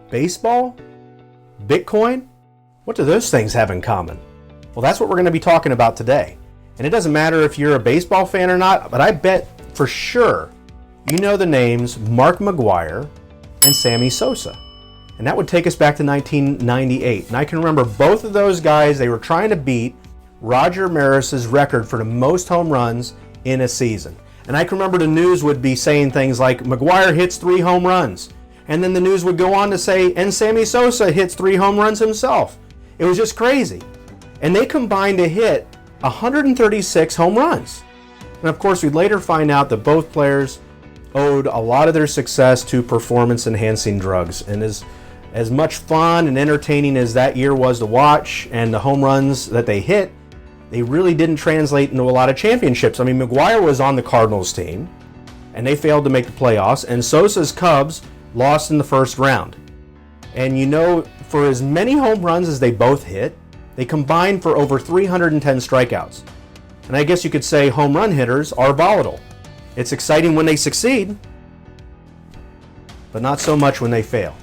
Baseball? Bitcoin? What do those things have in common? Well, that's what we're going to be talking about today. And it doesn't matter if you're a baseball fan or not, but I bet for sure you know the names Mark McGwire and Sammy Sosa. And that would take us back to 1998. And I can remember both of those guys, they were trying to beat Roger Maris's record for the most home runs in a season. And I can remember the news would be saying things like, McGwire hits 3 home runs. And then the news would go on to say, and Sammy Sosa hits 3 home runs himself. It was just crazy. And they combined to hit 136 home runs. And of course, we'd later find out that both players owed a lot of their success to performance-enhancing drugs. And as much fun and entertaining as that year was to watch, and the home runs that they hit, they really didn't translate into a lot of championships. I mean, McGwire was on the Cardinals team, and they failed to make the playoffs, and Sosa's Cubs lost in the first round. And you know, for as many home runs as they both hit, they combined for over 310 strikeouts. And I guess you could say home run hitters are volatile. It's exciting when they succeed, but not so much when they fail.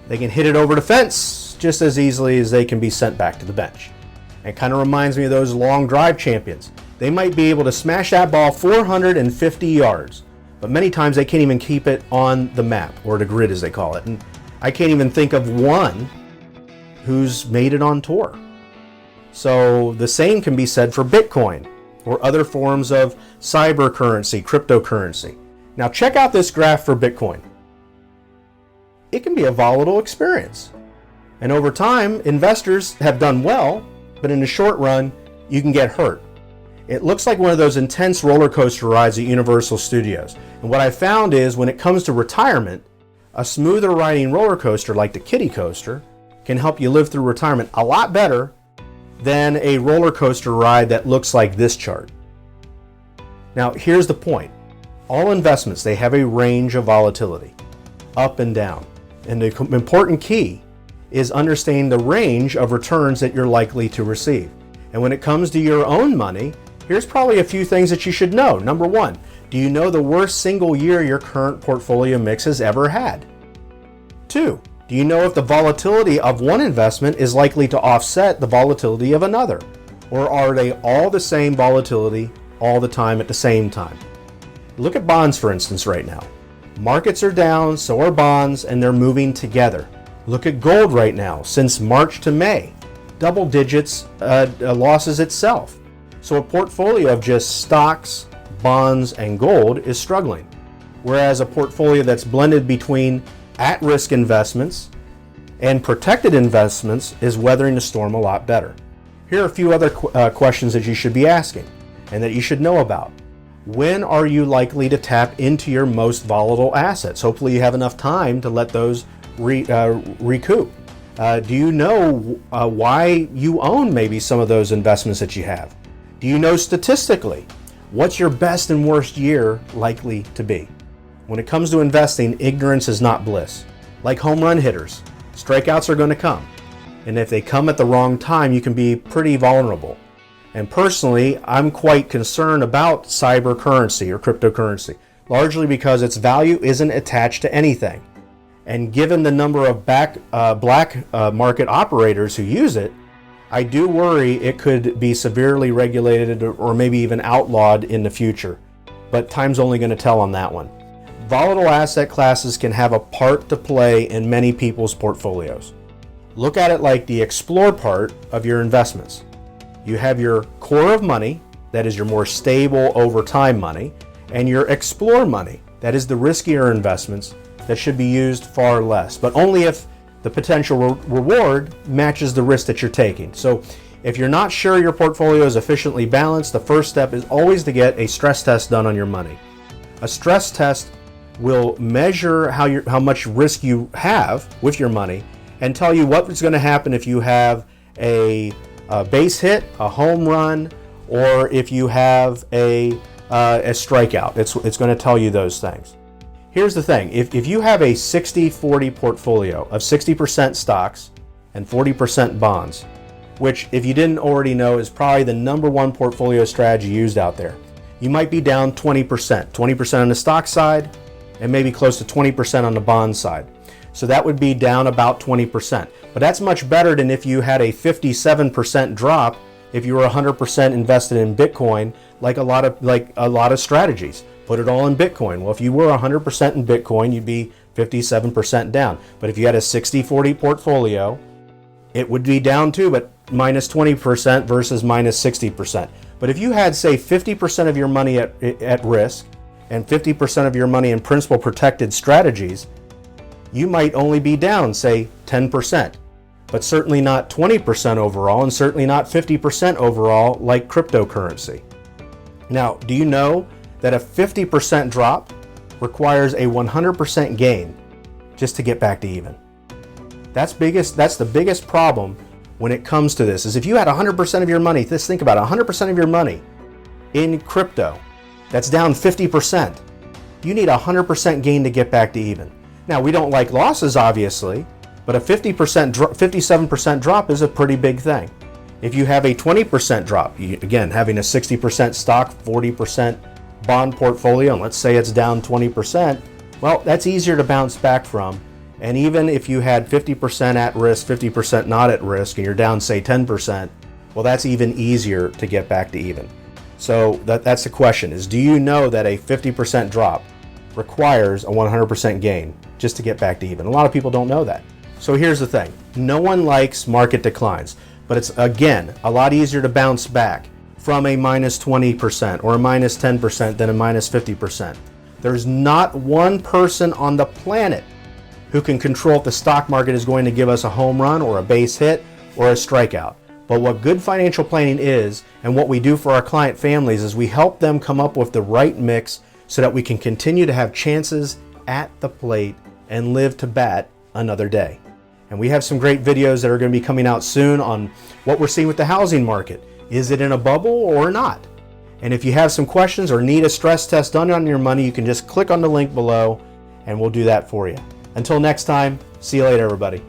They can hit it over the fence just as easily as they can be sent back to the bench. It kind of reminds me of those long drive champions. They might be able to smash that ball 450 yards, but many times they can't even keep it on the map, or the grid as they call it. And I can't even think of one who's made it on tour. So the same can be said for Bitcoin or other forms of cyber currency, cryptocurrency. Now check out this graph for Bitcoin. It can be a volatile experience. And over time, investors have done well, but in the short run, you can get hurt. It looks like one of those intense roller coaster rides at Universal Studios. And what I found is when it comes to retirement, a smoother riding roller coaster like the kiddie coaster can help you live through retirement a lot better than a roller coaster ride that looks like this chart. Now, here's the point. All investments, they have a range of volatility, up and down. And the important key is understanding the range of returns that you're likely to receive. And when it comes to your own money, here's probably a few things that you should know. Number one, do you know the worst single year your current portfolio mix has ever had? 2, do you know if the volatility of one investment is likely to offset the volatility of another? Or are they all the same volatility all the time at the same time? Look at bonds, for instance, right now. Markets are down, so are bonds, and they're moving together. Look at gold right now, since March to May. Double digits losses itself. So a portfolio of just stocks, bonds, and gold is struggling. Whereas a portfolio that's blended between at-risk investments and protected investments is weathering the storm a lot better. Here are a few other questions that you should be asking and that you should know about. When are you likely to tap into your most volatile assets? Hopefully you have enough time to let those recoup. Do you know why you own maybe some of those investments that you have? Do you know statistically what's your best and worst year likely to be? When it comes to investing, ignorance is not bliss. Like home run hitters, strikeouts are going to come. And if they come at the wrong time, you can be pretty vulnerable. And personally, I'm quite concerned about cyber currency or cryptocurrency, largely because its value isn't attached to anything. And given the number of black market operators who use it, I do worry it could be severely regulated or maybe even outlawed in the future. But time's only going to tell on that one. Volatile asset classes can have a part to play in many people's portfolios. Look at it like the explore part of your investments. You have your core of money, that is your more stable over time money, and your explore money, that is the riskier investments that should be used far less, but only if the potential reward matches the risk that you're taking. So if you're not sure your portfolio is efficiently balanced, the first step is always to get a stress test done on your money. A stress test will measure how much risk you have with your money and tell you what is going to happen if you have a base hit, a home run, or if you have a strikeout. It's going to tell you those things. Here's the thing. If you have a 60-40 portfolio of 60% stocks and 40% bonds, which if you didn't already know is probably the number one portfolio strategy used out there, you might be down 20%. 20% on the stock side and maybe close to 20% on the bond side. So that would be down about 20%. But that's much better than if you had a 57% drop if you were 100% invested in Bitcoin, like a lot of strategies. Put it all in Bitcoin. Well, if you were 100% in Bitcoin, you'd be 57% down. But if you had a 60-40 portfolio, it would be down too, but minus 20% versus minus 60%. But if you had, say, 50% of your money at risk and 50% of your money in principal protected strategies, you might only be down, say, 10%, but certainly not 20% overall, and certainly not 50% overall like cryptocurrency. Now, do you know that a 50% drop requires a 100% gain just to get back to even? That's the biggest problem when it comes to this, is if you had 100% of your money, just think about it, 100% of your money in crypto, that's down 50%. You need a 100% gain to get back to even. Now, we don't like losses, obviously, but a 57% drop is a pretty big thing. If you have a 20% drop, again, having a 60% stock, 40% bond portfolio, and let's say it's down 20%, well, that's easier to bounce back from. And even if you had 50% at risk, 50% not at risk, and you're down, say, 10%, well, that's even easier to get back to even. So that's the question, is do you know that a 50% drop requires a 100% gain just to get back to even? A lot of people don't know that. So here's the thing. No one likes market declines, but it's, again, a lot easier to bounce back from a minus 20% or a minus 10% than a minus 50%. There's not one person on the planet who can control if the stock market is going to give us a home run or a base hit or a strikeout. But what good financial planning is, and what we do for our client families, is we help them come up with the right mix so that we can continue to have chances at the plate and live to bat another day. And we have some great videos that are going to be coming out soon on what we're seeing with the housing market. Is it in a bubble or not? And if you have some questions or need a stress test done on your money, you can just click on the link below and we'll do that for you. Until next time, see you later, everybody.